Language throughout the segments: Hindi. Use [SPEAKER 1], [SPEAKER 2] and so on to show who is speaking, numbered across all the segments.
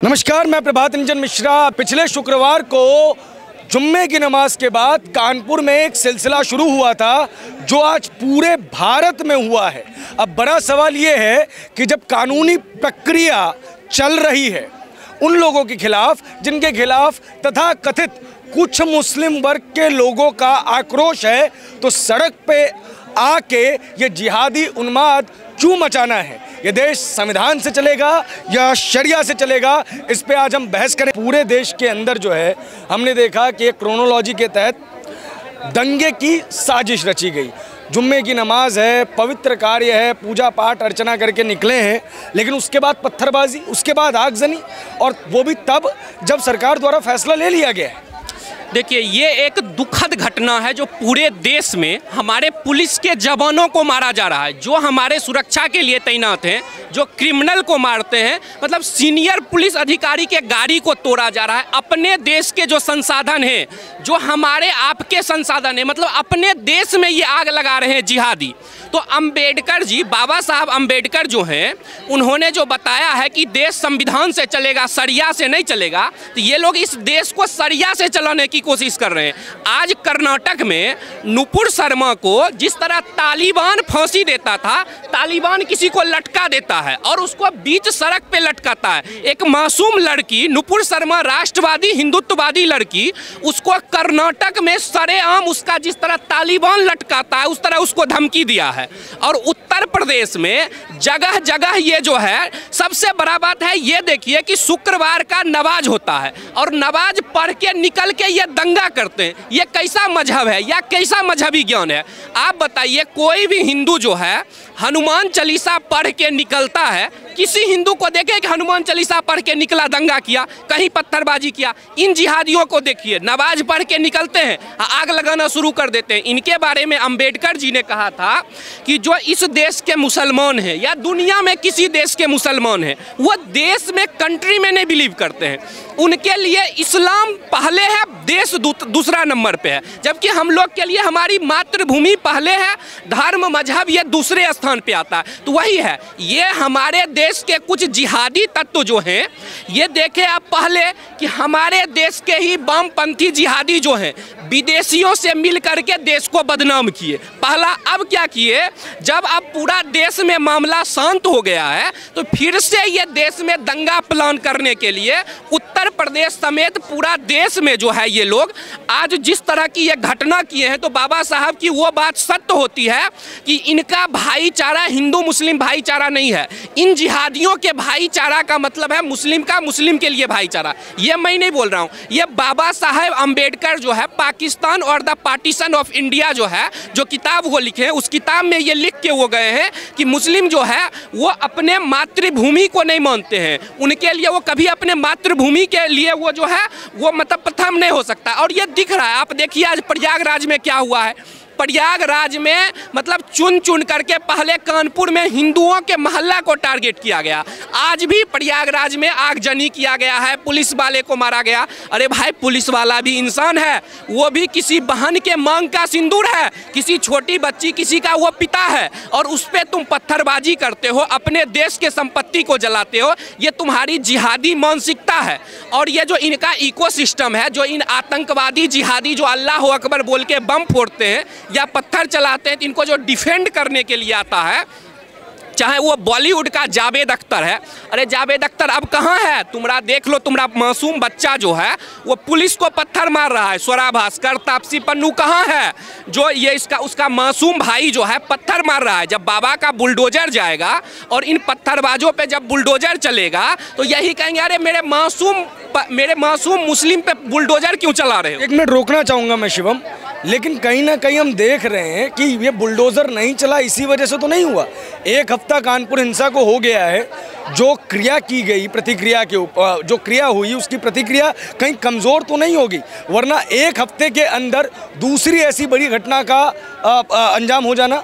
[SPEAKER 1] नमस्कार, मैं प्रभात रंजन मिश्रा। पिछले शुक्रवार को जुम्मे की नमाज के बाद कानपुर में एक सिलसिला शुरू हुआ था जो आज पूरे भारत में हुआ है। अब बड़ा सवाल ये है कि जब कानूनी प्रक्रिया चल रही है उन लोगों के खिलाफ जिनके खिलाफ तथाकथित कुछ मुस्लिम वर्ग के लोगों का आक्रोश है, तो सड़क पे आके ये जिहादी उन्माद क्यों मचाना है? ये देश संविधान से चलेगा या शरिया से चलेगा? इस पे आज हम बहस करें। पूरे देश के अंदर जो है हमने देखा कि एक क्रोनोलॉजी के तहत दंगे की साजिश रची गई। जुम्मे की नमाज है, पवित्र कार्य है, पूजा पाठ अर्चना करके निकले हैं, लेकिन उसके बाद पत्थरबाजी, उसके बाद आगजनी, और वो भी तब जब सरकार द्वारा फैसला ले लिया गया है।
[SPEAKER 2] देखिए, ये एक दुखद घटना है जो पूरे देश में हमारे पुलिस के जवानों को मारा जा रहा है, जो हमारे सुरक्षा के लिए तैनात हैं, जो क्रिमिनल को मारते हैं। मतलब सीनियर पुलिस अधिकारी के गाड़ी को तोड़ा जा रहा है। अपने देश के जो संसाधन हैं, जो हमारे आपके संसाधन हैं, मतलब अपने देश में ये आग लगा रहे हैं जिहादी। तो अंबेडकर जी, बाबा साहब अंबेडकर जो हैं, उन्होंने जो बताया है कि देश संविधान से चलेगा, शरिया से नहीं चलेगा, तो ये लोग इस देश को शरिया से चलाने की कोशिश कर रहे हैं। आज कर्नाटक में नुपुर शर्मा को जिस तरह तालिबान फांसी देता था, तालिबान किसी को लटका देता है और उसको बीच सड़क पे लटकाता है। एक मासूम लड़की नुपुर शर्मा, राष्ट्रवादी हिंदुत्ववादी लड़की, उसको कर्नाटक में सरेआम उसका जिस तरह तालिबान लटकाता है उस तरह उसको धमकी दिया है। और उत्तर प्रदेश में जगह जगह ये जो है, सबसे बड़ा बात है ये देखिए कि शुक्रवार का नमाज होता है और नमाज पढ़ के निकल के ये दंगा करते हैं। ये कैसा मजहब है या कैसा मजहबी ज्ञान है? आप बताइए, कोई भी हिंदू जो है हनुमान चालीसा पढ़ के निकलता है, किसी हिंदू को देखे कि हनुमान चालीसा पढ़ के निकला, दंगा किया, कहीं पत्थरबाजी किया? इन जिहादियों को देखिए, नमाज पढ़ के निकलते हैं, आग लगाना शुरू कर देते हैं। इनके बारे में अंबेडकर जी ने कहा था कि जो इस देश के मुसलमान हैं या दुनिया में किसी देश के मुसलमान हैं, वो देश में, कंट्री में नहीं बिलीव करते हैं। उनके लिए इस्लाम पहले है, देश दूसरा नंबर पे है, जबकि हम लोग के लिए हमारी मातृभूमि पहले है, धर्म मजहब ये दूसरे स्थान पे आता है। तो वही है, ये हमारे देश के कुछ जिहादी तत्व जो हैं, ये देखे आप पहले कि हमारे देश के ही वामपंथी जिहादी जो हैं विदेशियों से मिल करके देश को बदनाम किए। पहला, अब क्या किए, जब अब पूरा देश में मामला शांत हो गया है तो फिर से ये देश में दंगा प्लान करने के लिए उत्तर प्रदेश समेत पूरा देश में जो है ये लोग आज जिस तरह की ये घटना किए हैं, तो बाबा साहब की वो बात सत्य होती है कि इनका भाईचारा हिंदू मुस्लिम भाईचारा नहीं है। इन जिहादियों के भाईचारा का मतलब है मुस्लिम का मुस्लिम के लिए भाईचारा। ये मैं नहीं बोल रहा हूँ, ये बाबा साहब अंबेडकर जो है पाकिस्तान और द पार्टीशन ऑफ इंडिया जो है, जो किताब वो लिखे हैं, उस किताब में ये लिख के वो गए हैं कि मुस्लिम जो है वो अपने मातृभूमि को नहीं मानते हैं। उनके लिए वो कभी अपने मातृभूमि के लिए वो जो है वो मतलब प्रथम नहीं हो सकता। और ये दिख रहा है, आप देखिए आज प्रयागराज में क्या हुआ है। प्रयागराज में मतलब चुन चुन करके पहले कानपुर में हिंदुओं के मोहल्ला को टारगेट किया गया, आज भी प्रयागराज में आगजनी किया गया है, पुलिस वाले को मारा गया। अरे भाई, पुलिस वाला भी इंसान है, वो भी किसी बहन के मांग का सिंदूर है, किसी छोटी बच्ची किसी का वो पिता है, और उस पर तुम पत्थरबाजी करते हो, अपने देश के संपत्ति को जलाते हो। ये तुम्हारी जिहादी मानसिकता है। और ये जो इनका इकोसिस्टम है, जो इन आतंकवादी जिहादी जो अल्लाह अकबर बोल के बम फोड़ते हैं या पत्थर चलाते हैं, तो इनको जो डिफेंड करने के लिए आता है, चाहे वो बॉलीवुड का जावेद अख्तर है। अरे जावेद अख्तर अब कहाँ है? तुम्हारा देख लो, तुम्हारा मासूम बच्चा जो है वो पुलिस को पत्थर मार रहा है। स्वरा भास्कर, तापसी पन्नू कहाँ है? जो ये इसका उसका मासूम भाई जो है पत्थर मार रहा है। जब बाबा का बुलडोजर जाएगा और इन पत्थरबाजों पे जब बुलडोजर चलेगा तो यही कहेंगे, अरे मेरे मासूम मुस्लिम पे बुलडोजर क्यों चला रहे हो?
[SPEAKER 1] एक मिनट रोकना चाहूँगा मैं शिवम, लेकिन कहीं ना कहीं हम देख रहे हैं कि ये बुलडोज़र नहीं चला इसी वजह से तो नहीं हुआ। एक हफ्ता कानपुर हिंसा को हो गया है, जो क्रिया की गई, प्रतिक्रिया के ऊपर जो क्रिया हुई उसकी प्रतिक्रिया कहीं कमज़ोर तो नहीं होगी, वरना एक हफ्ते के अंदर दूसरी ऐसी बड़ी घटना का अंजाम हो जाना।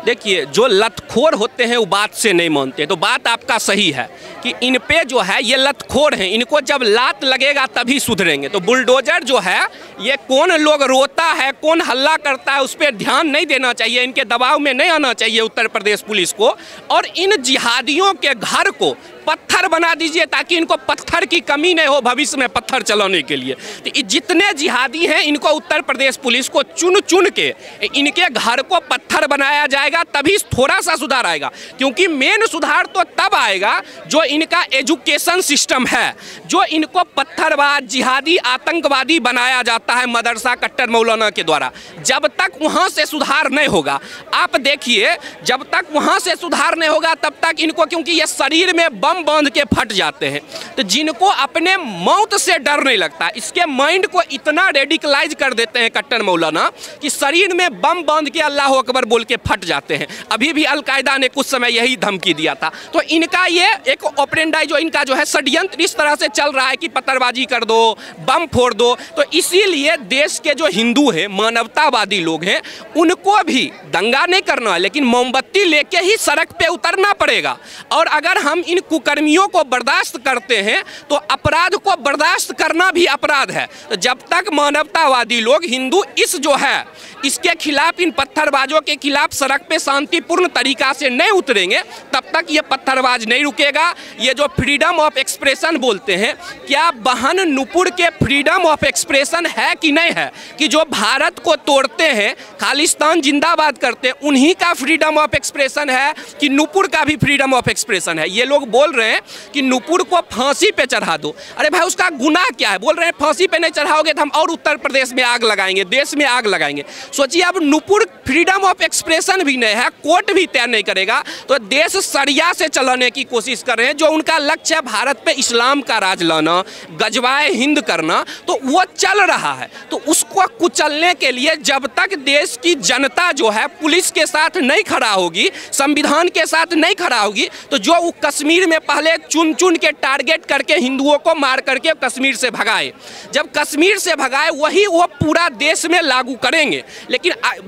[SPEAKER 2] देखिए, जो लतखोर होते हैं वो बात से नहीं मानते। तो बात आपका सही है कि इन पे जो है ये लतखोर हैं, इनको जब लात लगेगा तभी सुधरेंगे। तो बुलडोजर जो है, ये कौन लोग रोता है, कौन हल्ला करता है, उस पर ध्यान नहीं देना चाहिए, इनके दबाव में नहीं आना चाहिए उत्तर प्रदेश पुलिस को। और इन जिहादियों के घर को पत्थर बना दीजिए ताकि इनको पत्थर की कमी नहीं हो भविष्य में पत्थर चलाने के लिए। तो जितने जिहादी हैं इनको उत्तर प्रदेश पुलिस को चुन चुन के इनके घर को पत्थर बनाया जाएगा, तभी थोड़ा सा सुधार आएगा। क्योंकि मेन सुधार तो तब आएगा जो इनका एजुकेशन सिस्टम है, जो इनको पत्थरबाज जिहादी आतंकवादी बनाया जाता है मदरसा कट्टर मौलाना के द्वारा। जब तक वहाँ से सुधार नहीं होगा, आप देखिए, जब तक वहाँ से सुधार नहीं होगा तब तक इनको, क्योंकि ये शरीर में बम बांध के फट जाते हैं, तो जिनको अपने मौत से डर नहीं लगता, इसके माइंड को इतना रेडिकलाइज कर देते हैं कट्टर मौलाना कि शरीर में बम बांध के अल्लाह अकबर बोल के फट जाते हैं। अभी भी अलकायदा ने कुछ समय यही धमकी दिया था। तो इनका ये एक ऑपरेंडाई जो इनका जो है षड्यंत्र इस तरह से चल रहा है कि पत्थरबाजी कर दो, बम फोड़ दो। तो इसीलिए देश के जो हिंदू हैं, मानवतावादी लोग हैं, उनको भी दंगा नहीं करना है, लेकिन मोमबत्ती लेके ही सड़क पे उतरना पड़ेगा। और अगर हम इन कुकर्मियों को बर्दाश्त करते हैं तो अपराध को बर्दाश्त करना भी अपराध है। तो जब तक मानवतावादी लोग, हिंदू इस जो है इसके खिलाफ, इन पत्थरबाजों के खिलाफ सड़क पे शांतिपूर्ण तरीका से नहीं उतरेंगे, तब तक ये पत्थरबाज नहीं रुकेगा। ये जो फ्रीडम ऑफ एक्सप्रेशन बोलते हैं, क्या बहन नुपुर के फ्रीडम ऑफ एक्सप्रेशन है कि नहीं है? कि जो भारत को तोड़ते हैं, खालिस्तान जिंदाबाद करते हैं, उन्हीं का फ्रीडम ऑफ एक्सप्रेशन है कि नुपुर का भी फ्रीडम ऑफ एक्सप्रेशन है? ये लोग बोल रहे हैं कि नुपुर को फांसी पे चढ़ा दो। अरे भाई, उसका गुनाह क्या है? बोल रहे हैं फांसी पे नहीं चढ़ाओगे तो हम और उत्तर प्रदेश में आग लगाएंगे, देश में आग लगाएंगे। सोचिए, अब नुपुर फ्रीडम ऑफ एक्सप्रेशन भी नहीं है, कोर्ट भी तय नहीं करेगा, तो देश सरिया से चलाने की कोशिश कर रहे हैं। जो उनका लक्ष्य है भारत पे इस्लाम का राज लाना, गजवाए हिंद करना, तो वो चल रहा है। तो उसको कुचलने के लिए जब तक देश की जनता जो है पुलिस के साथ नहीं खड़ा होगी, संविधान के साथ नहीं खड़ा होगी, तो जो वो कश्मीर में पहले चुन चुन के टारगेट करके हिंदुओं को मार करके कश्मीर से भगाए, जब कश्मीर से भगाए वही वो पूरा देश में लागू करेंगे।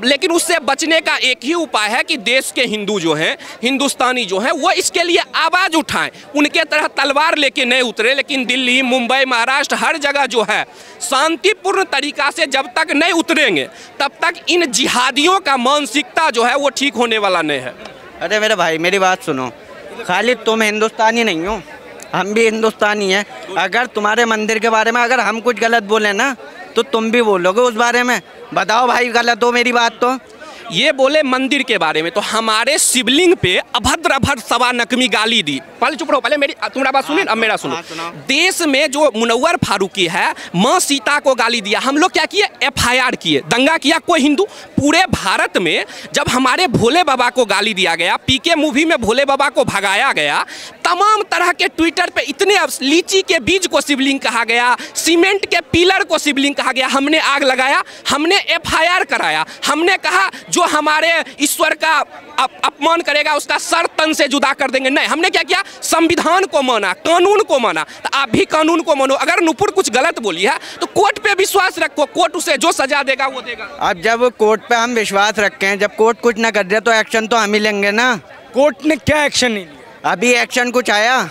[SPEAKER 2] लेकिन उससे बचने का एक ही उपाय है कि देश के हिंदू जो हैं, हिंदुस्तानी जो हैं, वो इसके लिए आवाज़ उठाएं। उनके तरह तलवार लेके नहीं उतरे, लेकिन दिल्ली, मुंबई, महाराष्ट्र, हर जगह जो है शांतिपूर्ण तरीका से जब तक नहीं उतरेंगे, तब तक इन जिहादियों का मानसिकता जो है वो ठीक होने वाला नहीं है।
[SPEAKER 3] अरे मेरे भाई, मेरी बात सुनो, खाली तुम हिंदुस्तानी नहीं हो, हम भी हिंदुस्तानी हैं। अगर तुम्हारे मंदिर के बारे में अगर हम कुछ गलत बोले ना, तो तुम भी बोलोगे उस बारे में। बताओ भाई, गलत हो मेरी बात तो?
[SPEAKER 2] ये बोले मंदिर के बारे में, तो हमारे शिवलिंग पे अभद्र अभद्र सवा नकमी गाली दी। पहले चुप रहो, पहले मेरी तुम्हारा बात सुनिए, अब मेरा सुनो। देश में जो मुनव्वर फारूकी है, माँ सीता को गाली दिया, हम लोग क्या किए? FIR किए। दंगा किया कोई हिंदू? पूरे भारत में जब हमारे भोले बाबा को गाली दिया गया, PK मूवी में भोले बाबा को भगाया गया, तमाम तरह के ट्विटर पे इतने, लीची के बीज को शिवलिंग कहा गया, सीमेंट के पिलर को शिवलिंग कहा गया, हमने आग लगाया, हमने FIR कराया, हमने कहा जो हमारे ईश्वर का अपमान करेगा उसका सर तन से जुदा कर देंगे। नहीं, हमने क्या किया? संविधान को माना, कानून को माना। तो आप भी कानून को मानो। अगर नुपुर कुछ गलत बोली है तो कोर्ट पे विश्वास रखो, कोर्ट उसे जो सजा देगा वो देगा।
[SPEAKER 3] अब जब कोर्ट पे हम विश्वास रखे हैं, जब कोर्ट कुछ ना कर दे तो एक्शन तो हम ही लेंगे ना।
[SPEAKER 1] कोर्ट ने क्या एक्शन नहीं लिया?
[SPEAKER 3] अभी एक्शन कुछ आया?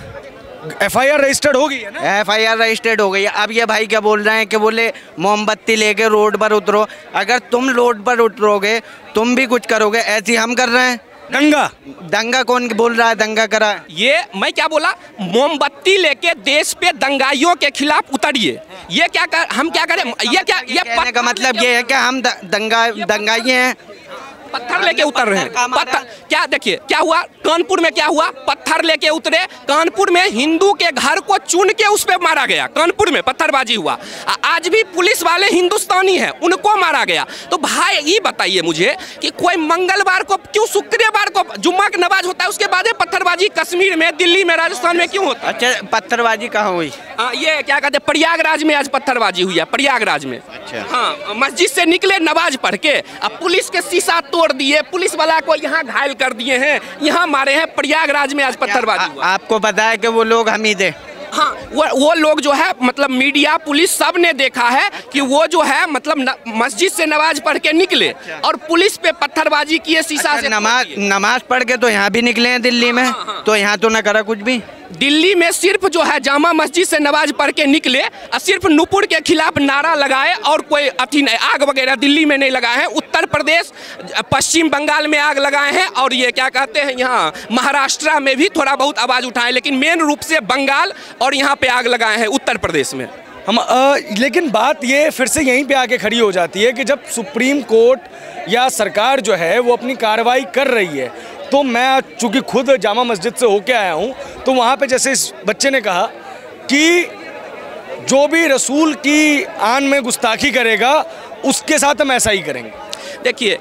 [SPEAKER 1] FIR रजिस्टर्ड हो गई है ना?
[SPEAKER 3] FIR रजिस्टर्ड हो गई है। अब ये भाई क्या बोल रहे हैं कि बोले मोमबत्ती लेके रोड पर उतरो। अगर तुम रोड पर उतरोगे, तुम भी कुछ करोगे, ऐसे हम कर रहे हैं। दंगा कौन बोल रहा है? दंगा करा? ये
[SPEAKER 2] मैं क्या बोला? मोमबत्ती लेके देश पे दंगाइयों के खिलाफ उतरिए। ये क्या कर, हम क्या करें? ये क्या, ये
[SPEAKER 3] कहने का मतलब ये है कि हम दंगाई हैं,
[SPEAKER 2] पत्थर लेके उतर रहे हैं। पत्थर क्या, देखिए क्या हुआ कानपुर में, क्या हुआ? पत्थर लेके उतरे, कानपुर में हिंदू के घर को चुन के उस पे मारा गया, कानपुर में पत्थरबाजी हुआ। आज भी पुलिस वाले हिंदुस्तानी हैं, उनको मारा गया। तो भाई ये बताइए मुझे कि कोई मंगलवार को क्यों, शुक्रवार को जुम्मा की नमाज होता है, उसके बाद पत्थरबाजी कश्मीर में, दिल्ली में, राजस्थान में क्यों होता है?
[SPEAKER 3] अच्छा, पत्थरबाजी कहाँ हुई?
[SPEAKER 2] ये क्या कहते हैं, प्रयागराज में आज पत्थरबाजी हुई है, प्रयागराज में।
[SPEAKER 3] अच्छा।
[SPEAKER 2] हाँ, मस्जिद से निकले नमाज पढ़ के, अब पुलिस के शीशा तोड़ दिए, पुलिस वाला को यहाँ घायल कर दिए हैं, यहाँ मारे हैं। प्रयागराज में आज पत्थरबाजी हुआ।
[SPEAKER 3] आपको पता है कि वो लोग हम ही थे?
[SPEAKER 2] हाँ, वो लोग जो है, मतलब मीडिया, पुलिस सब ने देखा है कि वो जो है मतलब मस्जिद से नमाज पढ़ के निकले और पुलिस पे पत्थरबाजी किए शीशा से।
[SPEAKER 3] नमाज पढ़ के तो यहाँ भी निकले हैं दिल्ली में। तो यहाँ तो ना करा कुछ भी।
[SPEAKER 2] दिल्ली में सिर्फ जो है जामा मस्जिद से नमाज पढ़ के निकले और सिर्फ नुपुर के खिलाफ नारा लगाए और कोई अथी नहीं, आग वगैरह दिल्ली में नहीं लगाए हैं। उत्तर प्रदेश, पश्चिम बंगाल में आग लगाए हैं और ये क्या कहते हैं यहाँ महाराष्ट्र में भी थोड़ा बहुत आवाज़ उठाए, लेकिन मेन रूप से बंगाल और यहाँ पे आग लगाए हैं उत्तर प्रदेश में
[SPEAKER 1] हम। लेकिन बात ये फिर से यहीं पे आके खड़ी हो जाती है कि जब सुप्रीम कोर्ट या सरकार जो है वो अपनी कार्रवाई कर रही है, तो मैं चूँकि खुद जामा मस्जिद से होके आया हूँ, तो वहाँ पे जैसे इस बच्चे ने कहा कि जो भी रसूल की आन में गुस्ताखी करेगा उसके साथ हम ऐसा ही करेंगे।
[SPEAKER 2] देखिए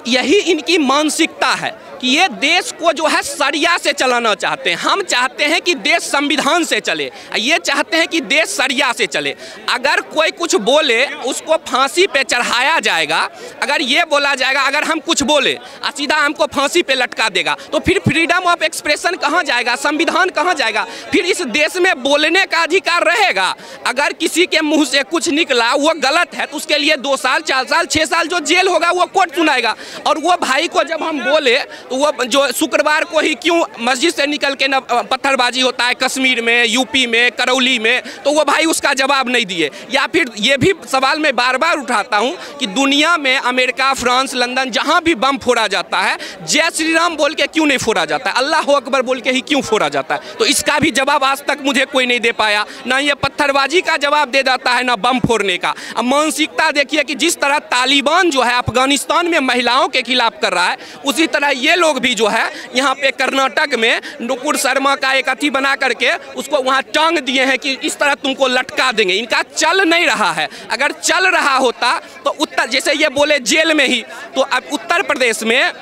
[SPEAKER 2] यही इनकी मानसिकता है कि ये देश को जो है सरिया से चलाना चाहते हैं। हम चाहते हैं कि देश संविधान से चले, ये चाहते हैं कि देश सरिया से चले। अगर कोई कुछ बोले उसको फांसी पे चढ़ाया जाएगा, अगर ये बोला जाएगा अगर हम कुछ बोले सीधा हमको फांसी पे लटका देगा, तो फिर फ्रीडम ऑफ एक्सप्रेशन कहाँ जाएगा, संविधान कहाँ जाएगा? फिर इस देश में बोलने का अधिकार रहेगा? अगर किसी के मुंह से कुछ निकला वो गलत है तो उसके लिए 2 साल 4 साल 6 साल जो जेल होगा वो कोर्ट सुनाएगा। और वो भाई को जब हम बोले तो वो जो शुक्रवार को ही क्यों मस्जिद से निकल के न पत्थरबाजी होता है कश्मीर में, यूपी में, करौली में, तो वो भाई उसका जवाब नहीं दिए। या फिर ये भी सवाल मैं बार बार उठाता हूँ कि दुनिया में अमेरिका, फ्रांस, लंदन जहाँ भी बम फोड़ा जाता है जय श्री राम बोल के क्यों नहीं फोड़ा जाता है, अल्लाह अकबर बोल के ही क्यों फोड़ा जाता है? तो इसका भी जवाब आज तक मुझे कोई नहीं दे पाया। ना ये पत्थरबाजी का जवाब दे जाता है ना बम फोड़ने का। अब मानसिकता देखिए कि जिस तरह तालिबान जो है अफगानिस्तान में महिलाओं के खिलाफ कर रहा है, उसी तरह ये लोग भी जो है यहाँ पे कर्नाटक में नुपुर शर्मा का एक अथी बना करके उसको वहाँ टांग दिए हैं कि इस तरह तुमको लटका देंगे। इनका चल नहीं रहा है। अगर चल रहा होता तो उत्तर, जैसे ये बोले जेल में ही, तो अब उत्तर प्रदेश में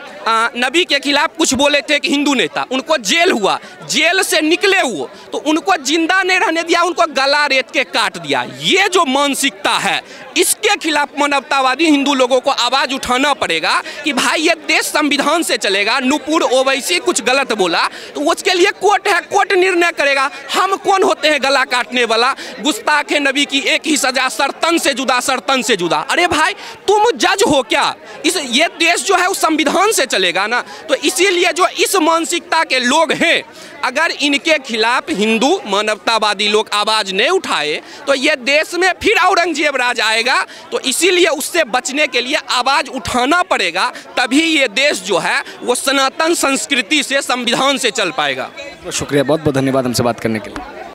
[SPEAKER 2] नबी के खिलाफ कुछ बोले थे कि हिंदू नेता, उनको जेल हुआ, जेल से निकले हुए तो उनको जिंदा नहीं रहने दिया, उनको गला रेत के काट दिया। ये जो मानसिकता है इसके खिलाफ मानवतावादी हिंदू लोगों को आवाज उठाना पड़ेगा कि भाई ये देश संविधान से चलेगा। नुपुर ओवैसी कुछ गलत बोला तो उसके लिए कोर्ट है, कोर्ट निर्णय करेगा। हम कौन होते हैं गला काटने वाला? गुस्ताखे नबी की एक ही सजा, सरतन से जुदा, सरतन से जुदा। अरे भाई तुम जज हो क्या? ये देश जो है वो संविधान से चलेगा ना। तो इसीलिए जो इस मानसिकता के लोग हैं, अगर इनके खिलाफ हिंदू मानवतावादी लोग आवाज नहीं उठाए तो ये देश में फिर औरंगजेब राज आएगा। तो इसीलिए उससे बचने के लिए आवाज उठाना पड़ेगा, तभी ये देश जो है वो सनातन संस्कृति से, संविधान से चल पाएगा।
[SPEAKER 1] शुक्रिया, बहुत बहुत धन्यवाद हमसे बात करने के लिए।